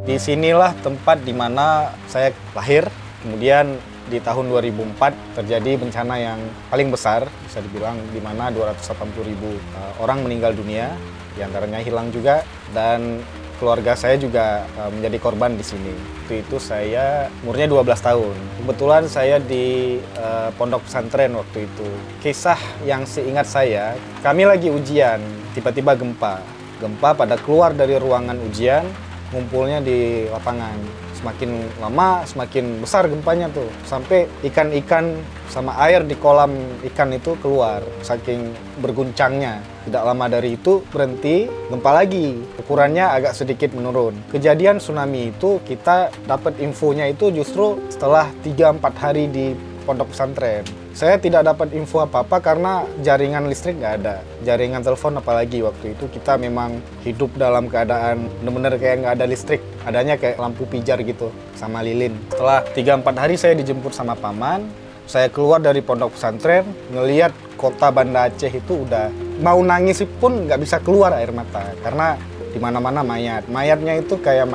Di sinilah tempat di mana saya lahir. Kemudian di tahun 2004 terjadi bencana yang paling besar, bisa dibilang, di mana 280.000 orang meninggal dunia, diantaranya hilang juga, dan keluarga saya juga menjadi korban di sini. Waktu itu saya umurnya 12 tahun. Kebetulan saya di pondok pesantren waktu itu. Kisah yang seingat saya, kami lagi ujian, tiba-tiba gempa. Gempa pada keluar dari ruangan ujian, ngumpulnya di lapangan. Semakin lama, semakin besar gempanya tuh. Sampai ikan-ikan sama air di kolam ikan itu keluar, saking berguncangnya. Tidak lama dari itu berhenti, gempa lagi. Ukurannya agak sedikit menurun. Kejadian tsunami itu kita dapat infonya itu justru setelah 3-4 hari di pondok pesantren. Saya tidak dapat info apa-apa karena jaringan listrik nggak ada. Jaringan telepon apalagi waktu itu kita memang hidup dalam keadaan benar-benar kayak nggak ada listrik. Adanya kayak lampu pijar gitu sama lilin. Setelah 3-4 hari saya dijemput sama paman. Saya keluar dari pondok pesantren, ngelihat kota Banda Aceh itu udah mau nangis pun nggak bisa keluar air mata karena di mana-mana mayat. Mayatnya itu kayak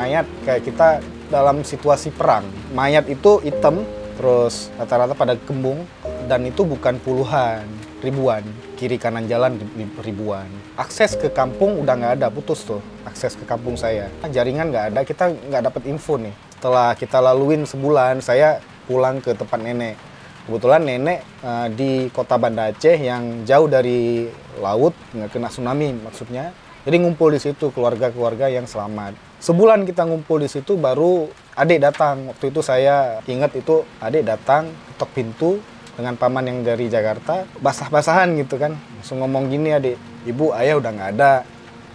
kita dalam situasi perang. Mayat itu hitam, terus rata-rata pada kembung, dan itu bukan puluhan, ribuan. Kiri kanan jalan ribuan. Akses ke kampung udah nggak ada, putus tuh akses ke kampung saya. Jaringan nggak ada, kita nggak dapat info nih. Setelah kita laluin sebulan, saya pulang ke tempat nenek. Kebetulan nenek di kota Banda Aceh yang jauh dari laut, nggak kena tsunami maksudnya. Jadi ngumpul di situ keluarga-keluarga yang selamat. Sebulan kita ngumpul di situ baru adik datang. Waktu itu saya ingat itu adik datang, ketok pintu dengan paman yang dari Jakarta, basah-basahan gitu kan. Langsung ngomong gini, adik, ibu ayah udah nggak ada,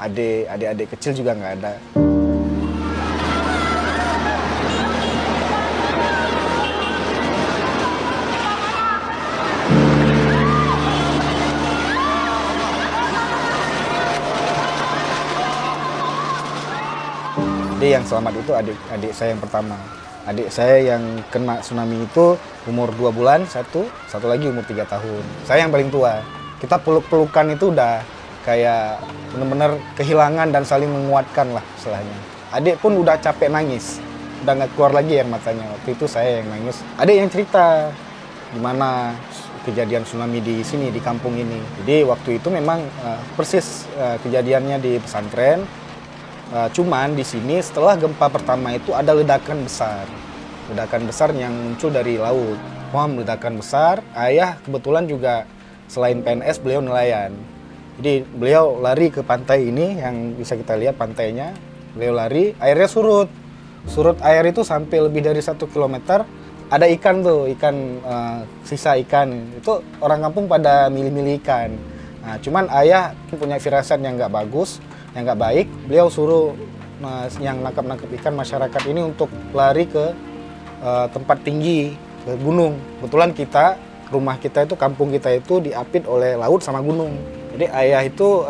adik-adik kecil juga nggak ada. Jadi yang selamat itu adik saya yang pertama. Adik saya yang kena tsunami itu umur 2 bulan, satu lagi umur 3 tahun. Saya yang paling tua. Kita peluk-pelukan itu udah kayak benar-benar kehilangan dan saling menguatkan lah istilahnya. Adik pun udah capek nangis, udah nggak keluar lagi air matanya. Waktu itu saya yang nangis. Adik yang cerita gimana kejadian tsunami di sini, di kampung ini. Jadi waktu itu memang persis kejadiannya di pesantren. Cuman di sini setelah gempa pertama itu ada ledakan besar yang muncul dari laut. Ledakan besar. Ayah kebetulan juga selain PNS beliau nelayan. Jadi beliau lari ke pantai ini yang bisa kita lihat pantainya. Beliau lari, airnya surut. Surut air itu sampai lebih dari 1 kilometer. Ada ikan tuh, sisa ikan. Itu orang kampung pada milih-milih ikan. Nah, cuman ayah punya firasat yang nggak bagus, yang nggak baik. Beliau suruh yang nangkap ikan masyarakat ini untuk lari ke tempat tinggi, ke gunung. Kebetulan rumah kita itu, kampung kita itu diapit oleh laut sama gunung. Jadi ayah itu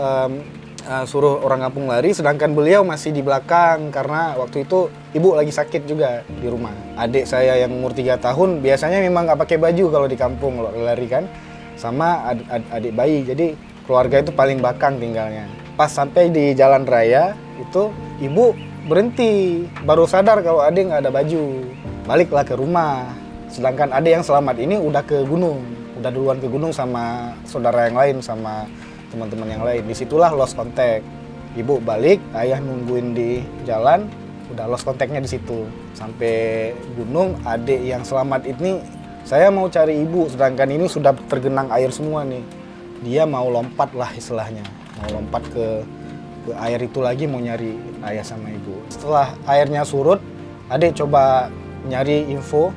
suruh orang kampung lari, sedangkan beliau masih di belakang karena waktu itu ibu lagi sakit juga di rumah. Adik saya yang umur 3 tahun biasanya memang nggak pakai baju kalau di kampung lari kan, sama adik bayi. Jadi keluarga itu paling belakang tinggalnya. Pas sampai di jalan raya itu ibu berhenti, baru sadar kalau adik nggak ada baju. Baliklah ke rumah. Sedangkan adik yang selamat ini udah ke gunung, udah duluan ke gunung sama saudara yang lain, sama teman-teman yang lain. Disitulah lost contact. Ibu balik, ayah nungguin di jalan, udah lost contactnya di situ. Sampai gunung, adik yang selamat ini, saya mau cari ibu, sedangkan ini sudah tergenang air semua nih. Dia mau lompat lah istilahnya, mau lompat ke air itu lagi, mau nyari ayah sama ibu. Setelah airnya surut, adik coba nyari info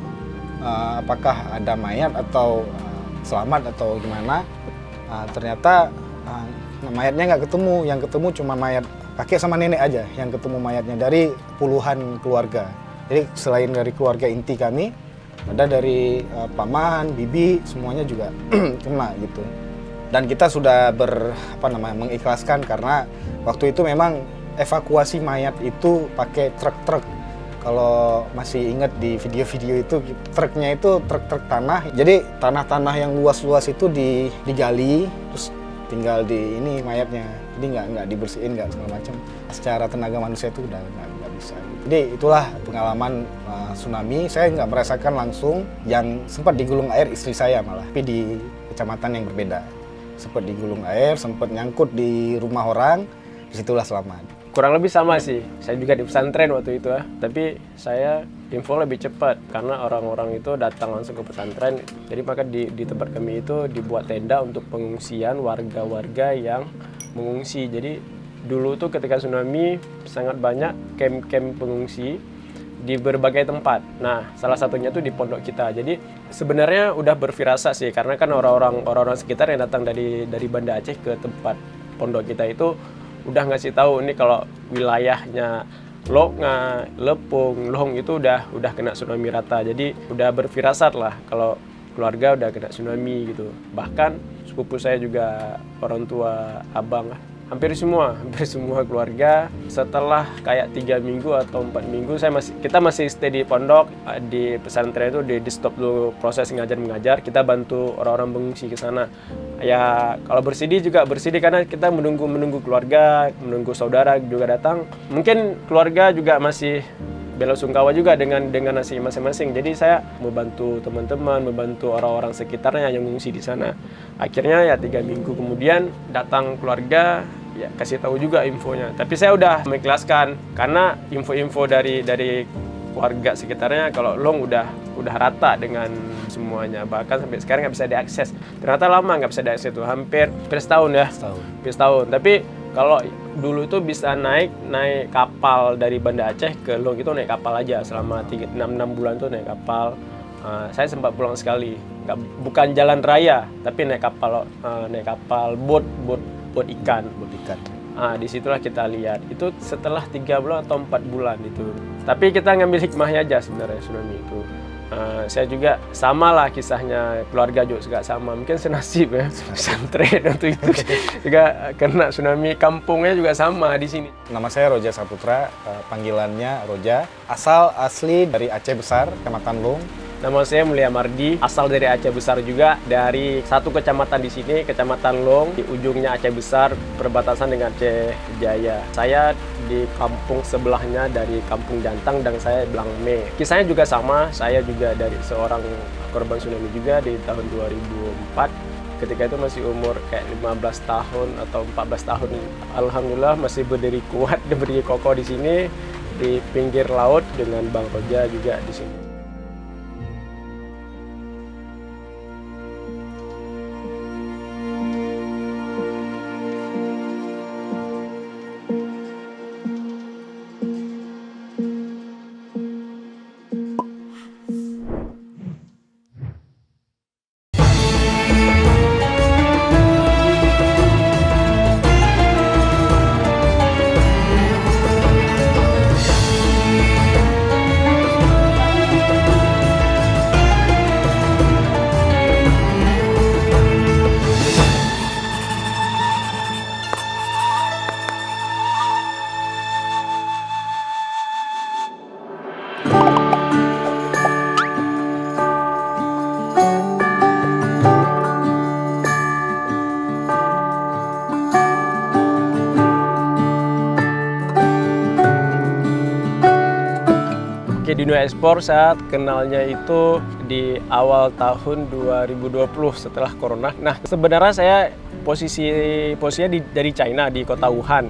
apakah ada mayat atau selamat atau gimana. Ternyata mayatnya nggak ketemu, yang ketemu cuma mayat kakek sama nenek aja yang ketemu mayatnya dari puluhan keluarga. Jadi selain dari keluarga inti kami, ada dari paman, bibi, semuanya juga kena gitu. Dan kita sudah mengikhlaskan karena waktu itu memang evakuasi mayat itu pakai truk-truk. Kalau masih ingat di video-video itu, truknya itu truk-truk tanah. Jadi tanah-tanah yang luas-luas itu digali, terus tinggal di ini mayatnya, jadi nggak dibersihin, nggak segala macam. Secara tenaga manusia itu udah nggak bisa. Jadi itulah pengalaman tsunami. Saya nggak merasakan langsung, yang sempat digulung air istri saya malah, tapi di kecamatan yang berbeda. Sempat digulung air, sempat nyangkut di rumah orang, disitulah selamat. Kurang lebih sama sih, saya juga di pesantren waktu itu ya, tapi saya info lebih cepat karena orang-orang itu datang langsung ke pesantren. Jadi maka di tempat kami itu dibuat tenda untuk pengungsian warga-warga yang mengungsi. Jadi dulu tuh ketika tsunami sangat banyak camp-camp pengungsi di berbagai tempat. Nah, salah satunya tuh di pondok kita. Jadi sebenarnya udah berfirasat sih, karena kan orang-orang sekitar yang datang dari Banda Aceh ke tempat pondok kita itu udah ngasih tahu ini kalau wilayahnya Loknga, Lepung, Lohong itu udah kena tsunami rata. Jadi udah berfirasat lah kalau keluarga udah kena tsunami gitu. Bahkan sepupu saya juga, orang tua, abang, hampir semua keluarga setelah kayak 3 minggu atau 4 minggu kita masih stay di pondok, di pesantren itu di stop dulu proses ngajar-mengajar, kita bantu orang-orang pengungsi ke sana. Ya kalau bersedih juga bersedih karena kita menunggu keluarga, menunggu saudara juga datang. Mungkin keluarga juga masih belasungkawa juga dengan nasib masing-masing. Jadi saya membantu teman-teman, membantu orang-orang sekitarnya yang mengungsi di sana. Akhirnya ya 3 minggu kemudian datang keluarga, ya kasih tahu juga infonya. Tapi saya udah mengikhlaskan karena info-info dari warga sekitarnya kalau Long udah rata dengan semuanya. Bahkan sampai sekarang nggak bisa diakses. Ternyata lama nggak bisa diakses itu, hampir setahun ya. Setahun. Tapi kalau dulu itu bisa naik kapal dari Banda Aceh ke Long itu naik kapal aja selama 6 bulan itu naik kapal. Saya sempat pulang sekali, bukan jalan raya, tapi naik kapal boat ikan. Disitulah kita lihat. Itu setelah 3 bulan atau 4 bulan itu. Tapi kita ngambil hikmahnya aja sebenarnya tsunami itu. Saya juga sama lah kisahnya, keluarga juga sama, mungkin senasib ya, pesantren waktu itu juga kena tsunami, kampungnya juga sama di sini. Nama saya Roja Saputra, panggilannya Roja, asli dari Aceh Besar, Kecamatan Long. Nama saya Mulia Mardi, asal dari Aceh Besar juga, dari satu kecamatan di sini, Kecamatan Long, di ujungnya Aceh Besar, perbatasan dengan Aceh Jaya. Saya di kampung sebelahnya dari Kampung Jantang dan saya Blangme. Kisahnya juga sama, saya juga dari seorang korban tsunami juga di tahun 2004. Ketika itu masih umur kayak 15 tahun atau 14 tahun. Alhamdulillah masih berdiri kuat, berdiri kokoh di sini, di pinggir laut dengan Bang Roja juga di sini. Di dunia ekspor saya kenalnya itu di awal tahun 2020 setelah corona. Nah, sebenarnya saya posisinya dari China, di kota Wuhan.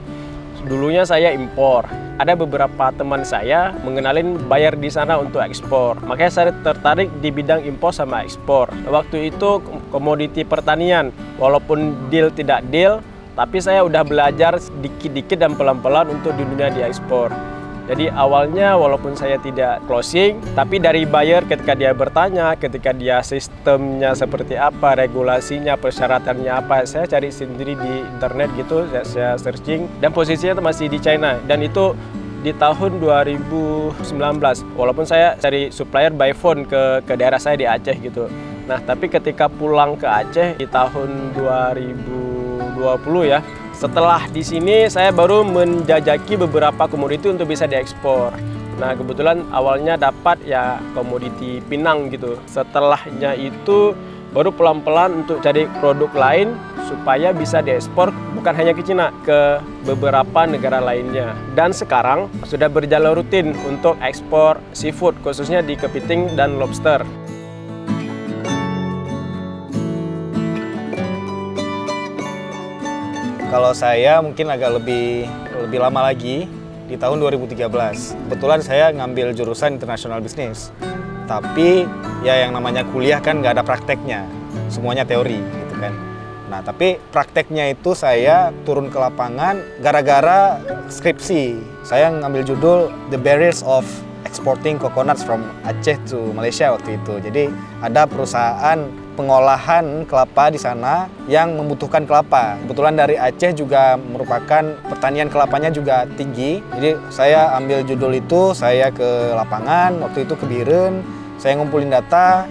Dulunya saya impor. Ada beberapa teman saya mengenalin buyer di sana untuk ekspor. Makanya saya tertarik di bidang impor sama ekspor. Waktu itu komoditi pertanian, walaupun deal tidak deal, tapi saya udah belajar dikit-dikit dan pelan-pelan untuk di dunia diekspor. Jadi awalnya walaupun saya tidak closing, tapi dari buyer ketika dia bertanya, ketika dia sistemnya seperti apa, regulasinya, persyaratannya apa, saya cari sendiri di internet gitu, saya searching, dan posisinya masih di China. Dan itu di tahun 2019, walaupun saya cari supplier by phone ke daerah saya di Aceh gitu. Nah, tapi ketika pulang ke Aceh di tahun 2020 ya, setelah di sini saya baru menjajaki beberapa komoditi untuk bisa diekspor. Nah, kebetulan awalnya dapat ya komoditi pinang gitu. Setelahnya itu baru pelan-pelan untuk cari produk lain supaya bisa diekspor bukan hanya ke Cina, ke beberapa negara lainnya. Dan sekarang sudah berjalan rutin untuk ekspor seafood, khususnya di kepiting dan lobster. Kalau saya mungkin agak lebih lama lagi, di tahun 2013. Kebetulan saya ngambil jurusan international business. Tapi ya yang namanya kuliah kan nggak ada prakteknya, semuanya teori gitu kan. Nah tapi prakteknya itu saya turun ke lapangan gara-gara skripsi. Saya ngambil judul The Barriers of Exporting Coconuts from Aceh to Malaysia waktu itu. Jadi ada perusahaan pengolahan kelapa di sana yang membutuhkan kelapa. Kebetulan dari Aceh juga merupakan pertanian kelapanya juga tinggi. Jadi saya ambil judul itu, saya ke lapangan, waktu itu ke Biren, saya ngumpulin data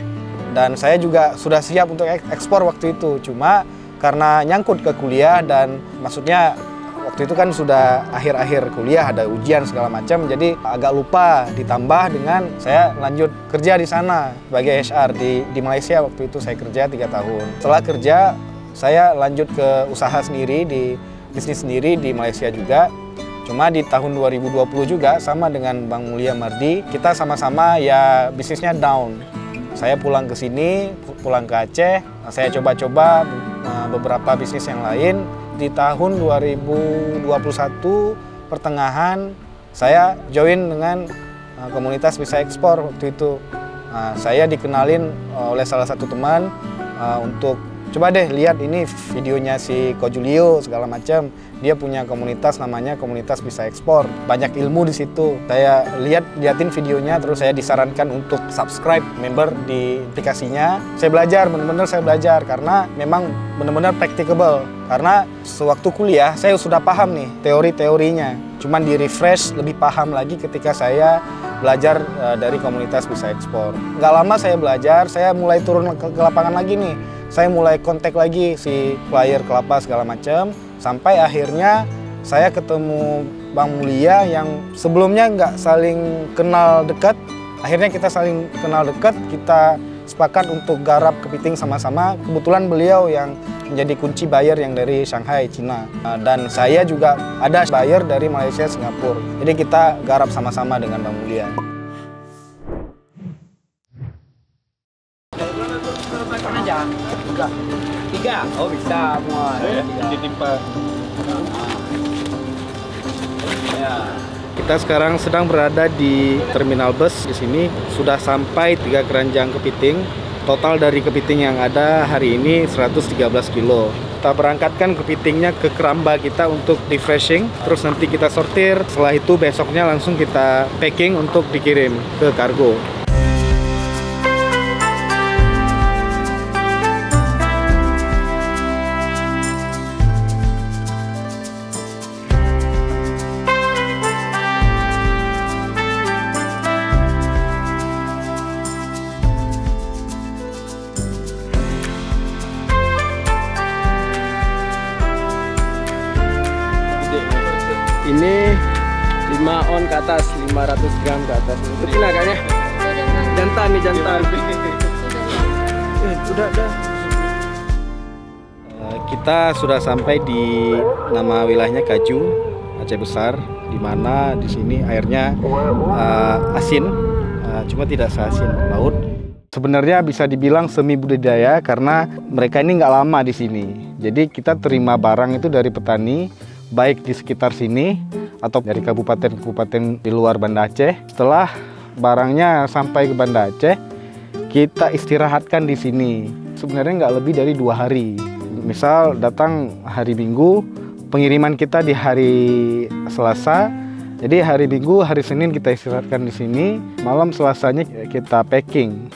dan saya juga sudah siap untuk ekspor waktu itu. Cuma karena nyangkut ke kuliah dan maksudnya waktu itu kan sudah akhir-akhir kuliah, ada ujian segala macam, jadi agak lupa, ditambah dengan saya lanjut kerja di sana sebagai HR di Malaysia. Waktu itu saya kerja 3 tahun. Setelah kerja, saya lanjut ke usaha sendiri, di bisnis sendiri di Malaysia juga. Cuma di tahun 2020 juga, sama dengan Bang Mulia Mardi, kita sama-sama ya bisnisnya down. Saya pulang ke sini, pulang ke Aceh, saya coba-coba beberapa bisnis yang lain. Di tahun 2021 pertengahan saya join dengan komunitas bisa ekspor waktu itu. Saya dikenalin oleh salah satu teman untuk coba deh lihat ini videonya si Ko Julio segala macam. Dia punya komunitas namanya Komunitas Bisa Ekspor. Banyak ilmu di situ. Saya liatin videonya, terus saya disarankan untuk subscribe member di aplikasinya. Saya belajar, benar-benar saya belajar karena memang benar-benar practicable. Karena sewaktu kuliah saya sudah paham nih teori-teorinya. Cuman di-refresh lebih paham lagi ketika saya belajar dari Komunitas Bisa Ekspor. Nggak lama saya belajar, saya mulai turun ke lapangan lagi nih. Saya mulai kontak lagi si supplier kelapa segala macam. Sampai akhirnya saya ketemu Bang Mulia yang sebelumnya nggak saling kenal dekat. Akhirnya kita saling kenal dekat, kita sepakat untuk garap kepiting sama-sama. Kebetulan beliau yang menjadi kunci buyer yang dari Shanghai, Cina. Dan saya juga ada buyer dari Malaysia, Singapura. Jadi kita garap sama-sama dengan Bang Mulia. Tiga? Oh bisa semua. Ya. Kita sekarang sedang berada di terminal bus. Di sini sudah sampai 3 keranjang kepiting. Total dari kepiting yang ada hari ini 113 kilo. Kita berangkatkan kepitingnya ke keramba kita untuk refreshing. Terus nanti kita sortir. Setelah itu besoknya langsung kita packing untuk dikirim ke kargo. Ini 5 on ke atas, 500 gram ke atas. Betul agaknya? Jantan nih, jantan. Udah. Kita sudah sampai di nama wilayahnya Kaju, Aceh Besar, di mana di sini airnya asin, cuma tidak seasin laut. Sebenarnya bisa dibilang semi budidaya karena mereka ini nggak lama di sini. Jadi kita terima barang itu dari petani, baik di sekitar sini atau dari kabupaten-kabupaten di luar Banda Aceh. Setelah barangnya sampai ke Banda Aceh, kita istirahatkan di sini. Sebenarnya nggak lebih dari 2 hari. Misal datang hari Minggu, pengiriman kita di hari Selasa. Jadi hari Minggu, hari Senin kita istirahatkan di sini. Malam Selasanya kita packing.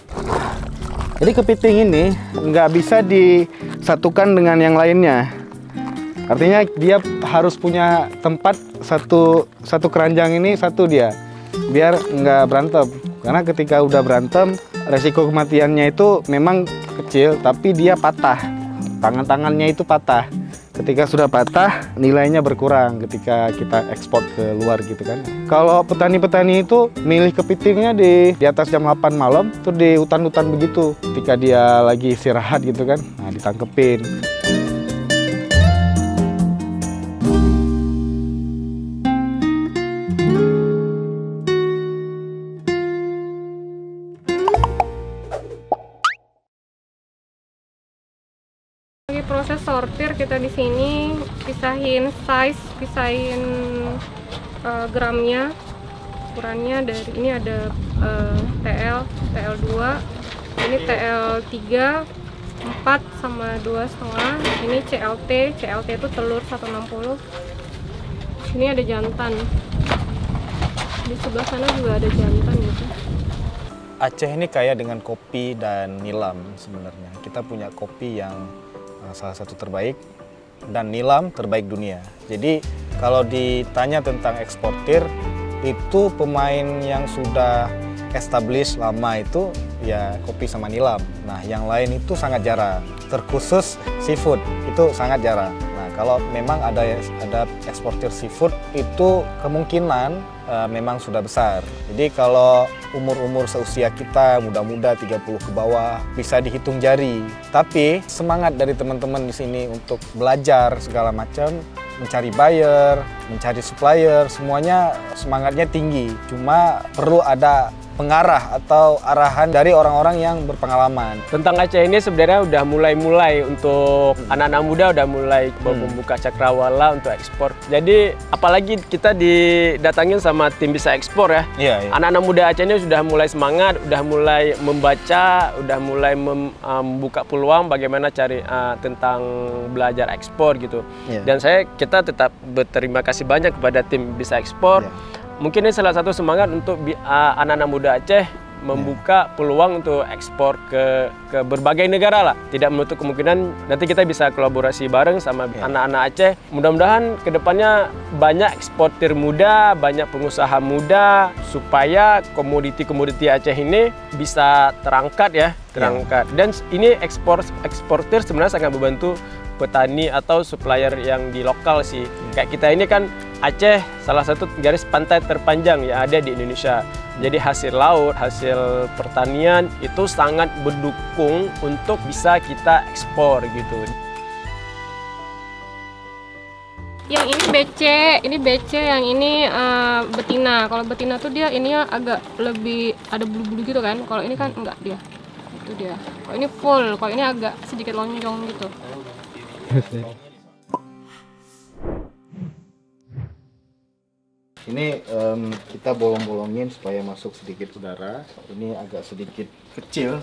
Jadi kepiting ini nggak bisa disatukan dengan yang lainnya. Artinya dia harus punya tempat satu keranjang ini satu dia, biar nggak berantem. Karena ketika udah berantem, resiko kematiannya itu memang kecil, tapi dia patah. Tangan-tangannya itu patah. Ketika sudah patah, nilainya berkurang ketika kita ekspor ke luar gitu kan. Kalau petani-petani itu milih kepitingnya di atas jam 8 malam, tuh di hutan-hutan begitu. Ketika dia lagi istirahat gitu kan, nah ditangkepin. Proses sortir kita di sini pisahin size, pisahin gramnya, ukurannya. Dari ini ada TL, TL2, ini TL3, 4 sama 2,5. Ini CLT, CLT itu telur 160. Ini ada jantan. Di sebelah sana juga ada jantan gitu. Aceh ini kaya dengan kopi dan nilam sebenarnya. Kita punya kopi yang salah satu terbaik dan nilam terbaik dunia. Jadi kalau ditanya tentang eksportir, itu pemain yang sudah established lama itu ya kopi sama nilam. Nah yang lain itu sangat jarang. Terkhusus seafood itu sangat jarang. Nah kalau memang ada eksportir seafood itu kemungkinan memang sudah besar. Jadi kalau umur-umur seusia kita, muda-muda 30 ke bawah, bisa dihitung jari. Tapi semangat dari teman-teman di sini untuk belajar segala macam, mencari buyer, mencari supplier, semuanya semangatnya tinggi. Cuma perlu ada pengarah atau arahan dari orang-orang yang berpengalaman. Tentang Aceh ini sebenarnya udah mulai untuk anak-anak muda udah mulai membuka cakrawala untuk ekspor. Jadi apalagi kita didatangin sama tim bisa ekspor ya. Iya. Anak-anak muda Aceh ini sudah mulai semangat, udah mulai membaca, udah mulai membuka peluang bagaimana cari tentang belajar ekspor gitu. Iya. Dan kita tetap berterima kasih banyak kepada tim bisa ekspor. Iya. Mungkin ini salah satu semangat untuk anak-anak muda Aceh membuka peluang untuk ekspor ke berbagai negara lah. Tidak menutup kemungkinan nanti kita bisa kolaborasi bareng sama anak-anak Aceh. Mudah-mudahan kedepannya banyak eksportir muda, banyak pengusaha muda, supaya komoditi-komoditi Aceh ini bisa terangkat ya, terangkat. Dan ini eksportir sebenarnya sangat membantu petani atau supplier yang di lokal sih. Kayak kita ini kan Aceh salah satu garis pantai terpanjang yang ada di Indonesia. Jadi hasil laut, hasil pertanian itu sangat mendukung untuk bisa kita ekspor gitu. Yang ini BC, yang ini betina. Kalau betina tuh dia ini agak lebih ada bulu-bulu gitu kan. Kalau ini kan enggak dia. Itu dia. Kalau ini full, kalau ini agak sedikit lonjong gitu. Ini kita bolong-bolongin supaya masuk sedikit udara. Ini agak sedikit kecil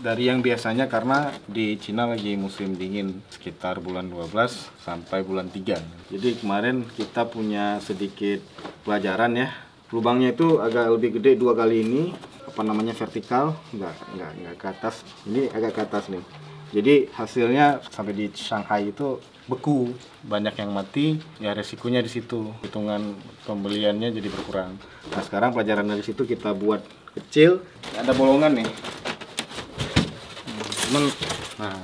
dari yang biasanya karena di Cina lagi musim dingin sekitar bulan 12 sampai bulan 3. Jadi kemarin kita punya sedikit pelajaran ya. Lubangnya itu agak lebih gede 2 kali ini. Apa namanya, vertikal? Enggak ke atas. Ini agak ke atas nih. Jadi hasilnya sampai di Shanghai itu beku, banyak yang mati, ya resikonya di situ, hitungan pembeliannya jadi berkurang. Nah sekarang pelajaran dari situ kita buat kecil, ada bolongan nih. Nah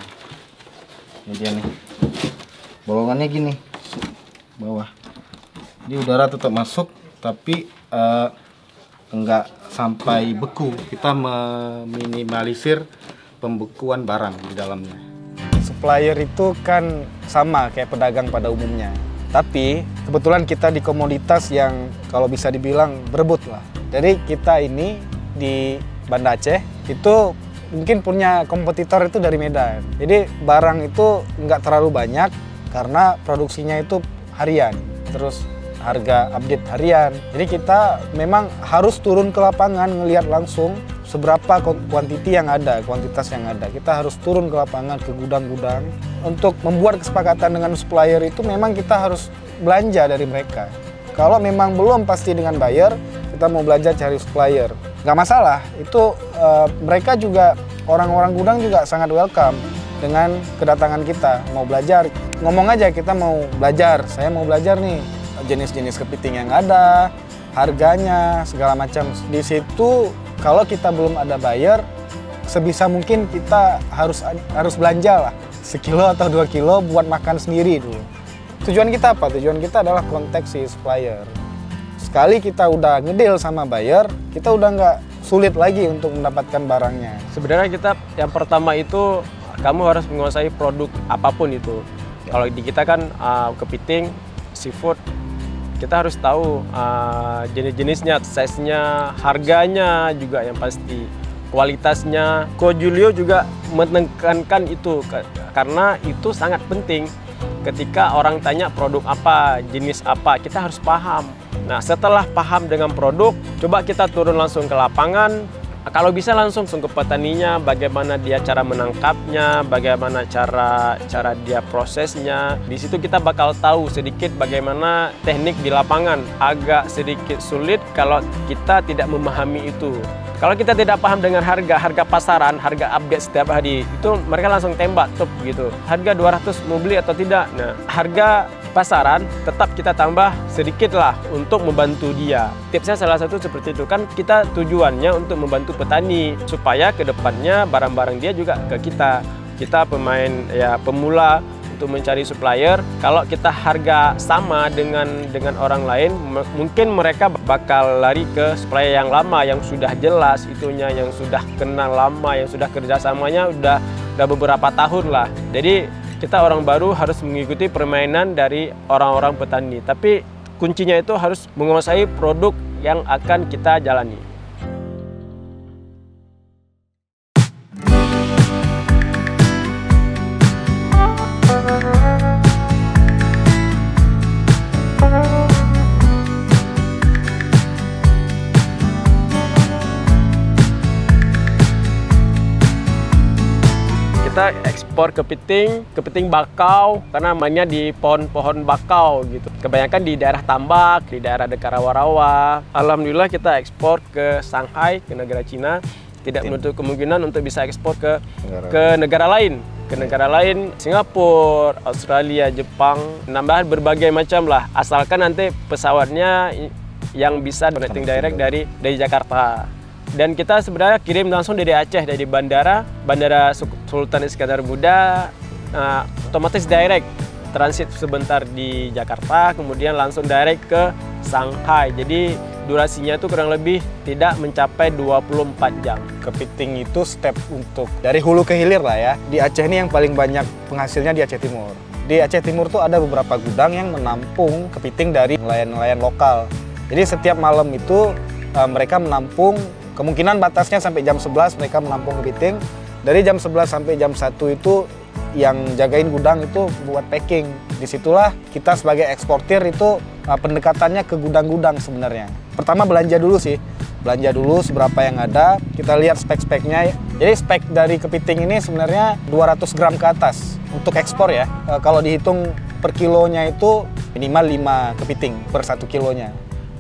ini dia nih, bolongannya gini, bawah. Jadi udara tetap masuk, tapi enggak sampai beku. Kita meminimalisir pembekuan barang di dalamnya. Supplier itu kan sama kayak pedagang pada umumnya. Tapi kebetulan kita di komoditas yang kalau bisa dibilang berebut lah. Jadi kita ini di Banda Aceh itu mungkin punya kompetitor itu dari Medan. Jadi barang itu nggak terlalu banyak karena produksinya itu harian. Terus harga update harian. Jadi kita memang harus turun ke lapangan ngelihat langsung seberapa kuantiti yang ada, kuantitas yang ada. Kita harus turun ke lapangan, ke gudang-gudang. Untuk membuat kesepakatan dengan supplier itu memang kita harus belanja dari mereka. Kalau memang belum pasti dengan buyer, kita mau belajar cari supplier. Nggak masalah, itu mereka juga, orang-orang gudang juga sangat welcome dengan kedatangan kita. Mau belajar, ngomong aja kita mau belajar, saya mau belajar nih jenis-jenis kepiting yang ada, harganya, segala macam. Di situ kalau kita belum ada buyer, sebisa mungkin kita harus belanja lah. sekilo atau 2 kilo buat makan sendiri dulu. Tujuan kita apa? Tujuan kita adalah kontak si supplier. Sekali kita udah ngedeal sama buyer, kita udah nggak sulit lagi untuk mendapatkan barangnya. Sebenarnya kita yang pertama itu kamu harus menguasai produk apapun itu. Kalau di kita kan kepiting, seafood, kita harus tahu jenis-jenisnya, size-nya, harganya juga yang pasti, kualitasnya. Ko Julio juga menekankan itu karena itu sangat penting. Ketika orang tanya produk apa, jenis apa, kita harus paham. Nah, setelah paham dengan produk, coba kita turun langsung ke lapangan. Kalau bisa langsung ke petaninya, bagaimana dia cara menangkapnya, bagaimana cara dia prosesnya. Di situ kita bakal tahu sedikit bagaimana teknik di lapangan. Agak sedikit sulit kalau kita tidak memahami itu. Kalau kita tidak paham dengan harga pasaran, harga update setiap hari, itu mereka langsung tembak top gitu. Harga 200 mau beli atau tidak. Nah, harga pasaran tetap kita tambah sedikit lah untuk membantu dia. Tipsnya salah satu seperti itu, kan kita tujuannya untuk membantu petani supaya kedepannya barang-barang dia juga ke kita. Kita pemain ya pemula untuk mencari supplier. Kalau kita harga sama dengan orang lain, mungkin mereka bakal lari ke supplier yang lama, yang sudah jelas itunya, yang sudah kenal lama, yang sudah kerjasamanya udah beberapa tahun lah. Jadi kita orang baru harus mengikuti permainan dari orang-orang petani. Tapi kuncinya itu harus menguasai produk yang akan kita jalani. Kita ekspor kepiting bakau, karena mainnya di pohon-pohon bakau gitu. Kebanyakan di daerah tambak, di daerah dekat rawa-rawa. Alhamdulillah kita ekspor ke Shanghai, ke negara Cina. Tidak menutup kemungkinan untuk bisa ekspor ke negara lain. Ke negara lain, Singapura, Australia, Jepang, nambah berbagai macam lah. Asalkan nanti pesawatnya yang bisa connecting direct dari Jakarta. Dan kita sebenarnya kirim langsung dari Aceh, dari Bandara Sultan Iskandar Muda, otomatis direct, transit sebentar di Jakarta, kemudian langsung direct ke Shanghai. Jadi durasinya itu kurang lebih tidak mencapai 24 jam. Kepiting itu step untuk dari hulu ke hilir lah ya. Di Aceh ini yang paling banyak penghasilnya di Aceh Timur. Di Aceh Timur tuh ada beberapa gudang yang menampung kepiting dari nelayan-nelayan lokal. Jadi setiap malam itu mereka menampung. Kemungkinan batasnya sampai jam 11 mereka menampung kepiting. Dari jam 11 sampai jam 1 itu yang jagain gudang itu buat packing. Disitulah kita sebagai eksportir itu pendekatannya ke gudang-gudang sebenarnya. Pertama belanja dulu sih. Belanja dulu seberapa yang ada, kita lihat spek-speknya. Jadi spek dari kepiting ini sebenarnya 200 gram ke atas untuk ekspor ya. Kalau dihitung per kilonya itu minimal 5 kepiting per 1 kilonya.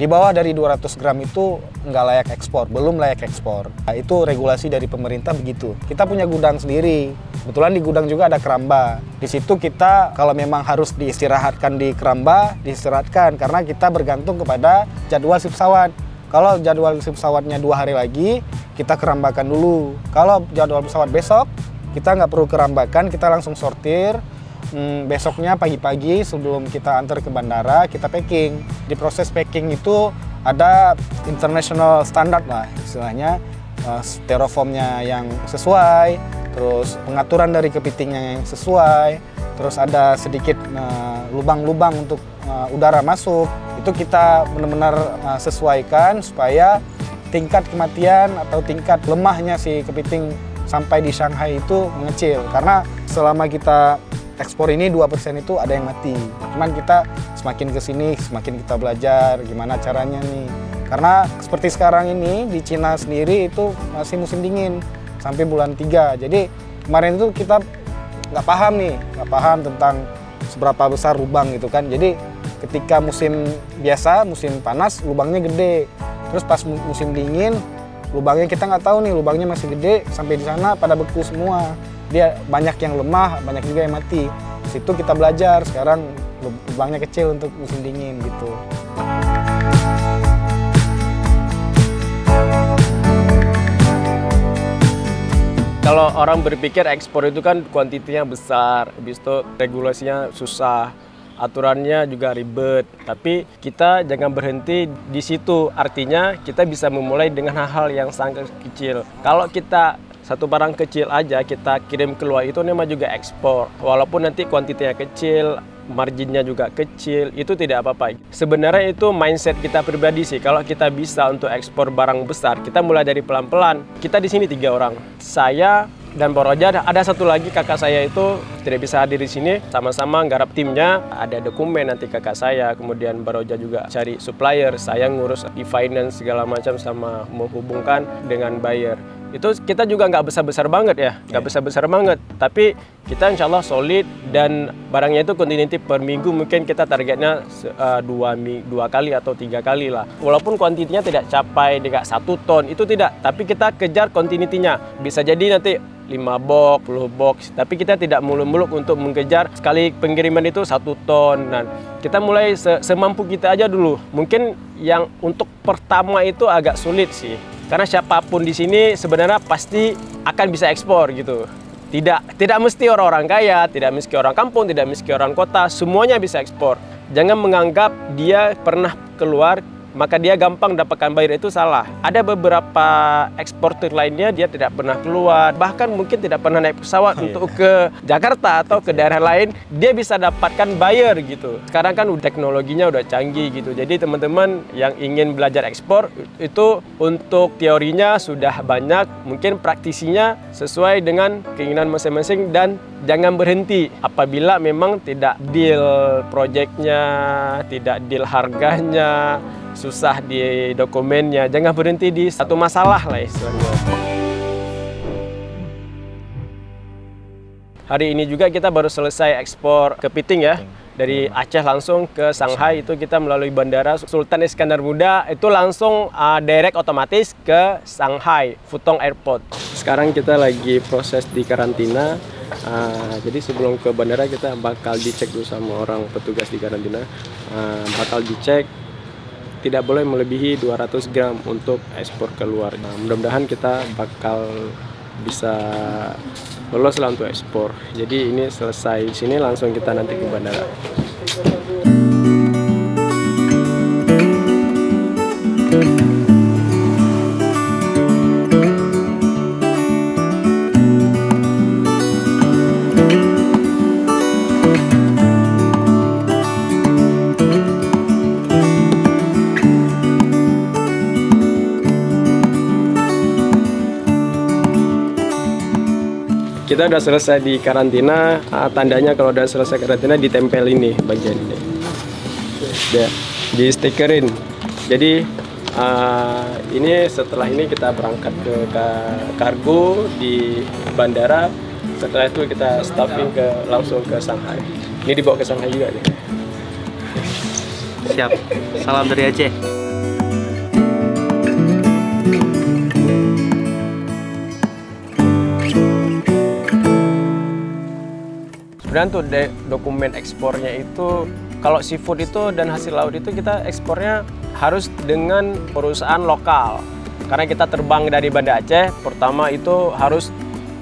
Di bawah dari 200 gram itu nggak layak ekspor, belum layak ekspor. Nah, itu regulasi dari pemerintah begitu. Kita punya gudang sendiri. Kebetulan di gudang juga ada keramba. Di situ kita kalau memang harus diistirahatkan di keramba, diistirahatkan. Karena kita bergantung kepada jadwal si pesawat. Kalau jadwal si pesawatnya 2 hari lagi, kita kerambakan dulu. Kalau jadwal pesawat besok, kita nggak perlu kerambakan, kita langsung sortir. Besoknya pagi-pagi sebelum kita antar ke bandara, kita packing. Di proses packing itu ada international standard lah istilahnya, styrofoamnya yang sesuai, terus pengaturan dari kepitingnya yang sesuai, terus ada sedikit lubang-lubang untuk udara masuk. Itu kita benar-benar sesuaikan supaya tingkat kematian atau tingkat lemahnya si kepiting sampai di Shanghai itu mengecil. Karena selama kita ekspor ini 2% itu ada yang mati. Cuman kita semakin kesini semakin kita belajar gimana caranya nih. Karena seperti sekarang ini di Cina sendiri itu masih musim dingin sampai bulan 3. Jadi kemarin itu kita nggak paham tentang seberapa besar lubang gitu kan. Jadi ketika musim biasa, musim panas lubangnya gede. Terus pas musim dingin lubangnya kita nggak tahu nih lubangnya masih gede, sampai di sana pada beku semua. Dia banyak yang lemah, banyak juga yang mati. Situ kita belajar, sekarang lubangnya kecil untuk musim dingin gitu. Kalau Kalau orang berpikir ekspor itu kan kuantitinya besar, habis itu regulasinya susah, aturannya juga ribet. Tapi kita jangan berhenti di situ. Artinya kita bisa memulai dengan hal-hal yang sangat kecil. Kalau kita satu barang kecil aja kita kirim keluar, itu namanya juga ekspor. Walaupun nanti kuantitinya kecil, marginnya juga kecil, itu tidak apa-apa. Sebenarnya itu mindset kita pribadi sih. Kalau kita bisa untuk ekspor barang besar, kita mulai dari pelan-pelan. Kita di sini 3 orang. Saya dan Boroja, ada satu lagi kakak saya itu tidak bisa hadir di sini, sama-sama nggarap timnya, ada dokumen nanti kakak saya, kemudian Boroja juga cari supplier, saya ngurus e-finance segala macam sama menghubungkan dengan buyer. Itu kita juga nggak besar-besar banget ya, nggak besar-besar banget, tapi kita insya Allah solid dan barangnya itu continuity per minggu, mungkin kita targetnya 2 kali atau 3 kali lah. Walaupun kuantitinya tidak capai dengan 1 ton, itu tidak, tapi kita kejar continuity-nya. Bisa jadi nanti 5 box, 10 box, tapi kita tidak muluk-muluk untuk mengejar sekali pengiriman itu 1 ton. Nah, kita mulai semampu kita aja dulu. Mungkin yang untuk pertama itu agak sulit sih. Karena siapapun di sini sebenarnya pasti akan bisa ekspor gitu. Tidak mesti orang-orang kaya, tidak mesti orang kampung, tidak mesti orang kota, semuanya bisa ekspor. Jangan menganggap dia pernah keluar maka dia gampang dapatkan buyer, itu salah. Ada beberapa eksportir lainnya dia tidak pernah keluar, bahkan mungkin tidak pernah naik pesawat untuk ke Jakarta atau ke daerah lain, dia bisa dapatkan buyer gitu. Sekarang kan teknologinya udah canggih gitu. Jadi teman-teman yang ingin belajar ekspor itu untuk teorinya sudah banyak, mungkin praktisinya sesuai dengan keinginan masing-masing dan jangan berhenti. Apabila memang tidak deal proyeknya, tidak deal harganya, susah di dokumennya, jangan berhenti di satu masalah lah istilahnya. Hari ini juga kita baru selesai ekspor kepiting ya. Dari Aceh langsung ke Shanghai, itu kita melalui Bandara Sultan Iskandar Muda, itu langsung direct otomatis ke Shanghai Pudong Airport. Sekarang kita lagi proses di karantina. Jadi sebelum ke bandara kita bakal dicek dulu sama orang petugas di karantina. Bakal dicek tidak boleh melebihi 200 gram untuk ekspor keluar. Mudah-mudahan kita bakal bisa lolos lah untuk ekspor. Jadi ini selesai sini langsung kita nanti ke bandara. Kita udah selesai di karantina, tandanya kalau udah selesai karantina ditempel ini bagian ini, udah di stikerin. Jadi ini setelah ini kita berangkat ke kargo di bandara. Setelah itu kita stuffing langsung ke Shanghai. Ini dibawa ke Shanghai juga nih. Siap, salam dari Aceh. Sebenarnya untuk dokumen ekspornya itu, kalau seafood itu dan hasil laut itu kita ekspornya harus dengan perusahaan lokal. Karena kita terbang dari Banda Aceh, pertama itu harus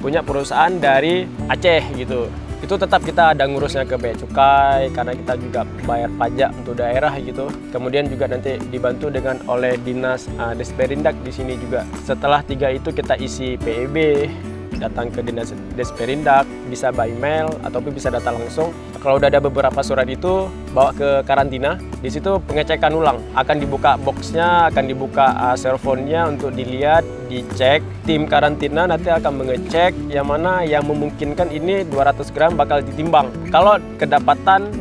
punya perusahaan dari Aceh gitu. Itu tetap kita ada ngurusnya ke bea cukai, karena kita juga bayar pajak untuk daerah gitu. Kemudian juga nanti dibantu dengan oleh dinas Desperindak di sini juga. Setelah 3 itu kita isi PEB, datang ke dinas Desperindak, bisa by mail ataupun bisa datang langsung. Kalau udah ada beberapa surat itu bawa ke karantina, di situ pengecekan ulang, akan dibuka boxnya, akan dibuka serfonnya untuk dilihat, dicek. Tim karantina nanti akan mengecek yang mana yang memungkinkan ini 200 gram bakal ditimbang. Kalau kedapatan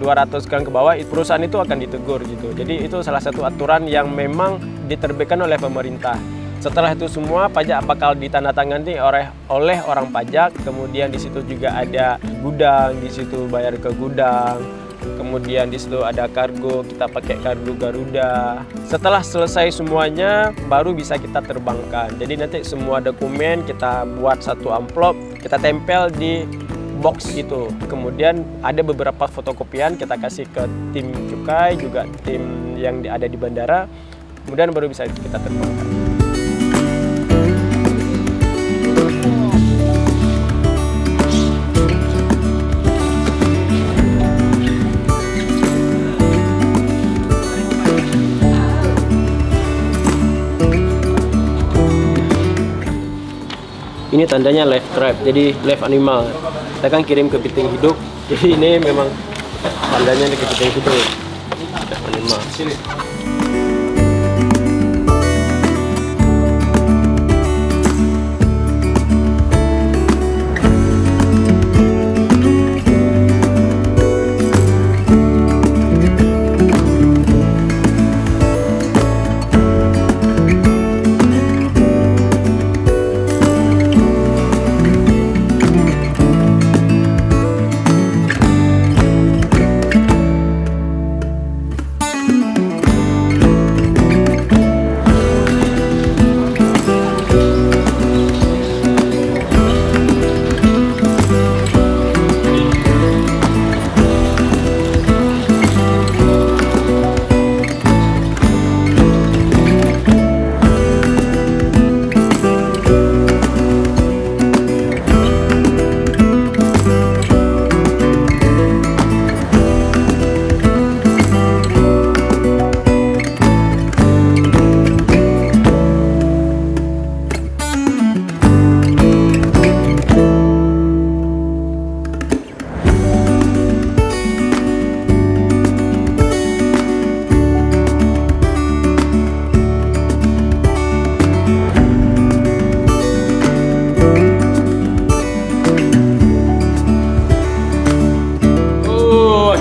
200 gram ke bawah, perusahaan itu akan ditegur gitu. Jadi itu salah satu aturan yang memang diterbitkan oleh pemerintah. Setelah itu semua pajak bakal ditandatangani oleh orang pajak. Kemudian di situ juga ada gudang, di situ bayar ke gudang. Kemudian di situ ada kargo, kita pakai kargo Garuda. Setelah selesai semuanya, baru bisa kita terbangkan. Jadi nanti semua dokumen kita buat satu amplop, kita tempel di box gitu. Kemudian ada beberapa fotokopian kita kasih ke tim cukai, juga tim yang ada di bandara. Kemudian baru bisa kita terbangkan. Ini tandanya live trap, jadi live animal. Kita kan kirim ke kepiting hidup, jadi ini memang tandanya di kepiting hidup, live animal.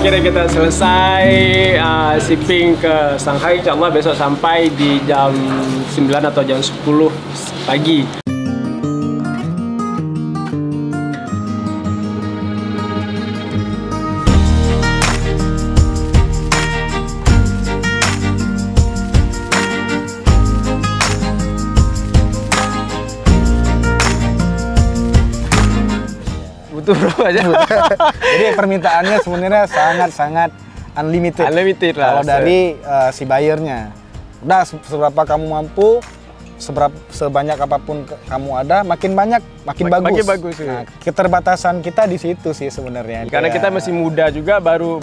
Akhirnya kita selesai shipping ke Shanghai. Insya Allah besok sampai di jam 9 atau jam 10 pagi. Butuh berapa aja? Jadi permintaannya sebenarnya sangat unlimited. Unlimited lah. Kalau dari si buyernya, udah seberapa kamu mampu, sebanyak apapun kamu ada, makin banyak makin bagus. Makin bagus. Nah, keterbatasan kita di situ sih sebenarnya. Karena kita masih muda juga, baru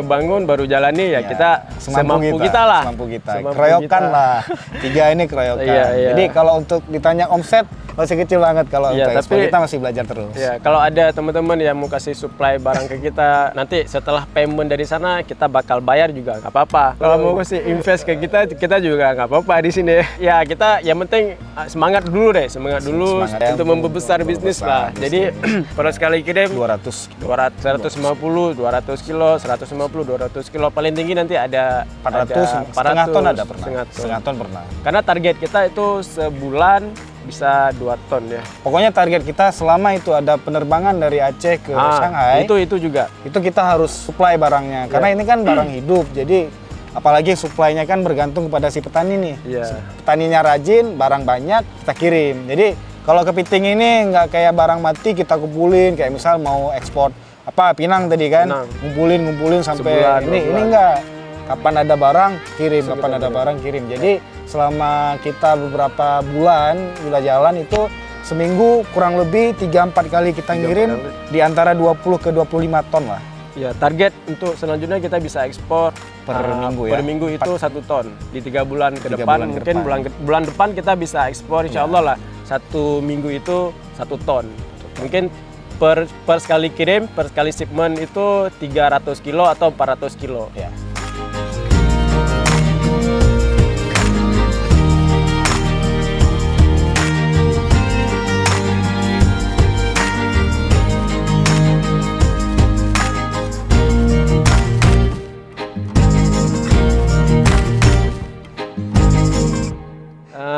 ngebangun, baru jalani ya, kita semampu kita lah. Semampu kita. Keroyokan lah. 3 ini keroyokan. Iya. Jadi kalau untuk ditanya omset masih kecil banget kalau ya, untuk ekspor, tapi kita masih belajar terus. Ya, kalau ada teman-teman yang mau kasih supply barang ke kita, nanti setelah payment dari sana kita bakal bayar juga nggak apa-apa. Kalau mau kasih invest ke kita juga nggak apa-apa di sini. Ya kita yang penting semangat dulu deh, semangat dulu untuk membesar bisnis lah. Jadi per sekali kirim 150, 200 kilo, 150, 200 kilo, paling tinggi nanti ada 400, setengah ton ada pernah. Setengah ton pernah. Karena target kita itu sebulan bisa 2 ton ya. Pokoknya target kita selama itu ada penerbangan dari Aceh ke Shanghai. Itu juga. Itu kita harus supply barangnya. Karena ini kan barang hidup. Jadi apalagi supply-nya kan bergantung kepada si petani nih. Petaninya rajin, barang banyak, kita kirim. Jadi kalau kepiting ini nggak kayak barang mati kita kumpulin, kayak misal mau ekspor pinang tadi kan, ngumpulin sampai sebulan, ini enggak. Kapan ada barang kirim, kapan ada barang kirim. Jadi selama kita beberapa bulan jalan itu seminggu kurang lebih 3-4 kali kita ngirim di antara 20 ke 25 ton lah. Ya, target untuk selanjutnya kita bisa ekspor per minggu ya. Per minggu itu 1 ton di 3 bulan ke depan. Mungkin bulan depan kita bisa ekspor insya Allah lah. 1 minggu itu 1 ton. Mungkin per sekali kirim, per sekali shipment itu 300 kilo atau 400 kilo. Ya.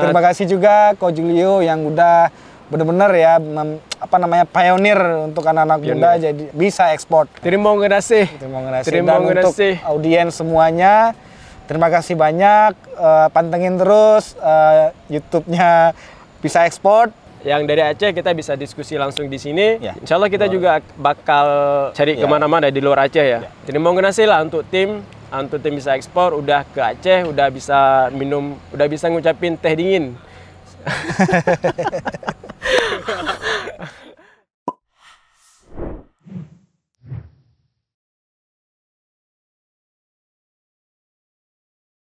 Terima kasih juga Ko Julio yang udah benar-benar ya pionir untuk anak-anak muda jadi bisa ekspor. Terima kasih. Dan untuk audiens semuanya, terima kasih banyak. Pantengin terus YouTube-nya Bisa Ekspor. Yang dari Aceh kita bisa diskusi langsung di sini. Insya Allah kita juga bakal cari kemana-mana di luar Aceh ya. Terima kasih lah untuk tim Bisa Ekspor, udah ke Aceh, udah bisa minum, udah bisa ngucapin teh dingin.